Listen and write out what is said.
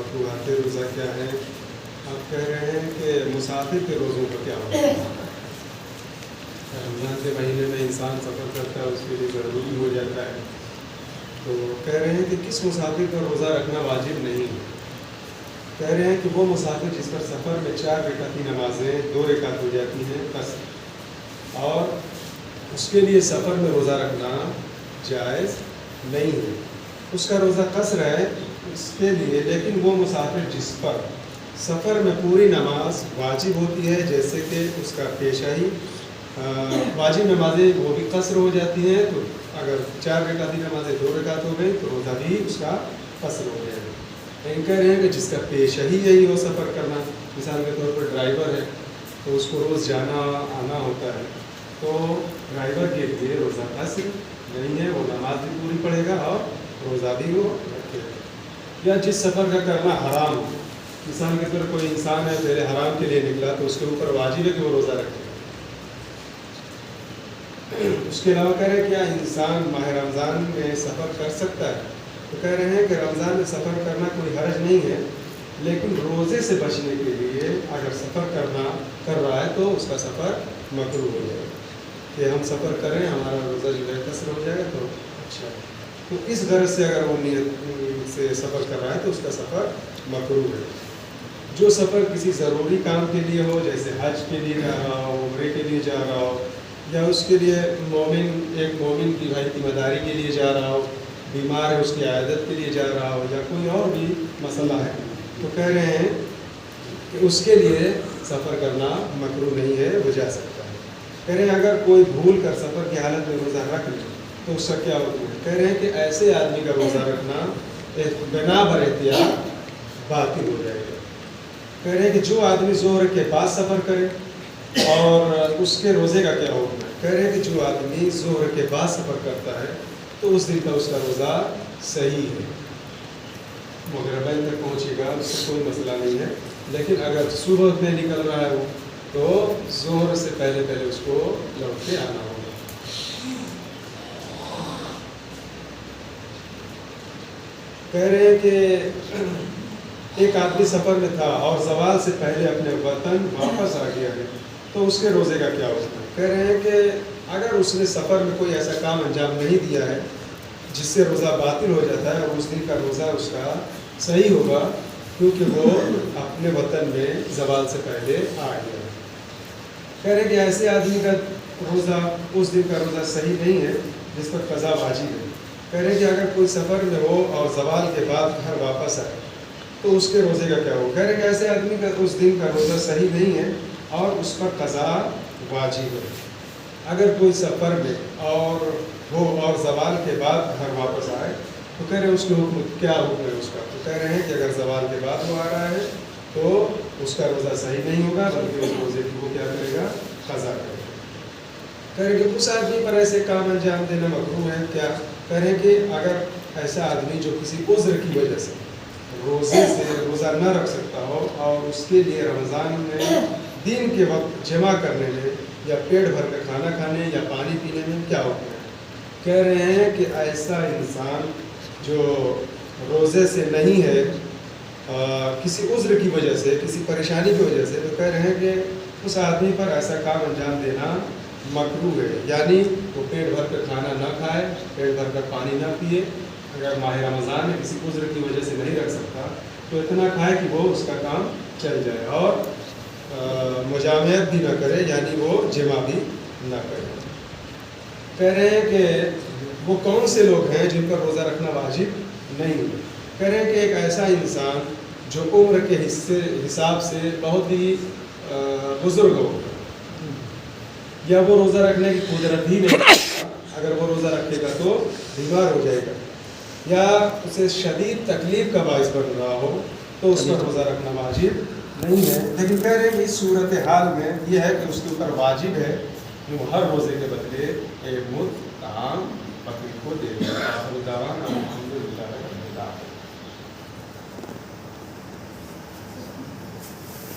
مقروحات روزہ کیا ہیں؟ آپ کہہ رہے ہیں کہ مسافر کے روزوں کا کیا ہوتا ہے؟ رمضان کے مہینے میں انسان سفر کرتا ہے، اس کے لیے ضروری ہو جاتا ہے، تو کہہ رہے ہیں کہ کس مسافر کا روزہ رکھنا واجب نہیں ہے؟ کہہ رہے ہیں کہ وہ مسافر جس پر سفر میں 4 رکعتی نمازیں 2 رکعت ہو جاتی ہیں قصر، اور اس کے لیے سفر میں روزہ رکھنا جائز نہیں ہے، اس کا روزہ قصر ہے اس کے لیے، لیکن وہ مسافر جس پر سفر میں پوری نماز واجب ہوتی ہے، جیسے کہ اس کا پیشہ ہی واجب نمازیں وہ بھی قصر ہو جاتی ہیں، تو اگر 4 رکعتی نمازیں 2 رکعت ہو گئی تو روزہ بھی اس کا قصر ہو جائے گا۔ لیکن کہہ رہے ہیں کہ جس کا پیشہ ہی یہی ہو سفر کرنا، مثال کے طور پر ڈرائیور ہے تو اس کو روز جانا آنا ہوتا ہے، تو ڈرائیور کے لیے روزہ قصر نہیں ہے، وہ نماز بھی پوری پڑھے گا اور روزہ بھی وہ رکھے گا۔ یا جس سفر کا کرنا حرام ہو، مثال کے طور پر کوئی انسان ہے پہلے حرام کے لیے نکلا تو اس کے اوپر واجب ہے کہ وہ روزہ رکھے۔ اس کے علاوہ کہہ رہے ہیں کیا انسان ماہ رمضان میں سفر کر سکتا ہے؟ تو کہہ رہے ہیں کہ رمضان میں سفر کرنا کوئی حرج نہیں ہے، لیکن روزے سے بچنے کے لیے اگر سفر کر رہا ہے تو اس کا سفر مکروہ ہو جائے گا، کہ ہم سفر کریں ہمارا روزہ جو ہے قصر ہو جائے گا تو اچھا ہے، تو اس غرض سے اگر وہ نیت سے سفر کر رہا ہے تو اس کا سفر مکروہ ہے۔ جو سفر کسی ضروری کام کے لیے ہو، جیسے حج کے لیے جا رہا ہو، عمرے کے لیے جا رہا ہو، یا اس کے لیے ایک مومن کی ذمہ داری کے لیے جا رہا ہو، بیمار ہے اس کی عیادت کے لیے جا رہا ہو، یا کوئی اور بھی مسئلہ ہے، تو کہہ رہے ہیں کہ اس کے لیے سفر کرنا مکروہ نہیں ہے، وہ جا سکتا ہے۔ کہہ رہے ہیں اگر کوئی بھول کر سفر کی حالت میں روزہ رکھ لے تو اس کا کیا ہوتا ہے؟ کہہ رہے ہیں کہ ایسے آدمی کا روزہ رکھنا بنا بر احتیاط باطل ہو جائے گا۔ کہہ رہے ہیں کہ جو آدمی ظہر کے بعد سفر کرے اور اس کے روزے کا کیا حکم ہے؟ کہہ رہے ہیں کہ جو آدمی ظہر کے بعد سفر کرتا ہے تو اس دن کا اس کا روزہ صحیح ہے، مغربین تک پہنچے گا، اس سے کوئی مسئلہ نہیں ہے، لیکن اگر صبح میں نکل رہا ہے وہ تو ظہر سے پہلے اس کو لوٹ کے آنا ہوگا۔ کہہ رہے ہیں کہ ایک آدمی سفر میں تھا اور زوال سے پہلے اپنے وطن واپس آ گیا ہے، تو اس کے روزے کا کیا ہوتا ہے؟ کہہ رہے ہیں کہ اگر اس نے سفر میں کوئی ایسا کام انجام نہیں دیا ہے جس سے روزہ باطل ہو جاتا ہے، اور اس دن کا روزہ اس کا صحیح ہوگا، کیونکہ وہ اپنے وطن میں زوال سے پہلے آ گیا ہے۔ کہہ رہے ہیں کہ ایسے آدمی کا روزہ اس دن کا روزہ صحیح نہیں ہے جس پر قضا واجب ہے۔ کہہ رہے ہیں کہ اگر کوئی سفر میں ہو اور زوال کے بعد گھر واپس آئے تو اس کے روزے کا کیا ہو؟ کہہ رہے ہیں کہ ایسے آدمی کا اس دن کا روزہ صحیح نہیں ہے اور اس پر قضا واجب ہے۔ اگر کوئی سفر میں اور زوال کے بعد گھر واپس آئے تو کہہ رہے ہیں اس کے کیا حکم ہے اس کا؟ تو کہہ رہے ہیں کہ اگر زوال کے بعد وہ آ رہا ہے تو اس کا روزہ صحیح نہیں ہوگا، بلکہ اس روزے کی وہ کیا کرے گا؟ قضا کرے گا۔ کہہ رہے ہیں کہ اس آدمی پر ایسے کام انجام دینا مکروہ ہے کیا؟ کہہ رہے ہیں کہ اگر ایسا آدمی جو کسی عذر کی وجہ سے روزے سے روزہ نہ رکھ سکتا ہو اور اس کے لیے رمضان میں دن کے وقت جمع کرنے میں یا پیٹ بھر کر کھانا کھانے یا پانی پینے میں کیا ہوتا ہے؟ کہہ رہے ہیں کہ ایسا انسان جو روزے سے نہیں ہے کسی عذر کی وجہ سے، کسی پریشانی کی وجہ سے، تو کہہ رہے ہیں کہ اس آدمی پر ایسا کام انجام دینا مکروہ ہے، یعنی وہ پیٹ بھر کر کھانا نہ کھائے، پیٹ بھر کر پانی نہ پیے، اگر ماہ رمضان میں کسی عذر کی وجہ سے نہیں رکھ سکتا تو اتنا کھائے کہ وہ اس کا کام چل جائے، اور مجامعت بھی نہ کرے، یعنی وہ جمع بھی نہ کرے۔ کہہ رہے ہیں کہ وہ کون سے لوگ ہیں جن پر روزہ رکھنا واجب نہیں ہے؟ کہہ رہے ہیں کہ ایک ایسا انسان جو عمر کے حساب سے بہت ہی بزرگ ہو، یا وہ روزہ رکھنے کی قدرت ہی نہیں، اگر وہ روزہ رکھے گا تو بیمار ہو جائے گا، یا اسے شدید تکلیف کا باعث بن رہا ہو تو اس پر روزہ رکھنا واجب نہیں ہے۔ لیکن کہہ رہے ہیں کہ اس صورتحال میں یہ ہے کہ اس کے اوپر واجب ہے کہ وہ ہر روزے کے بدلے ایک مد طعام فقیر کو دے گا۔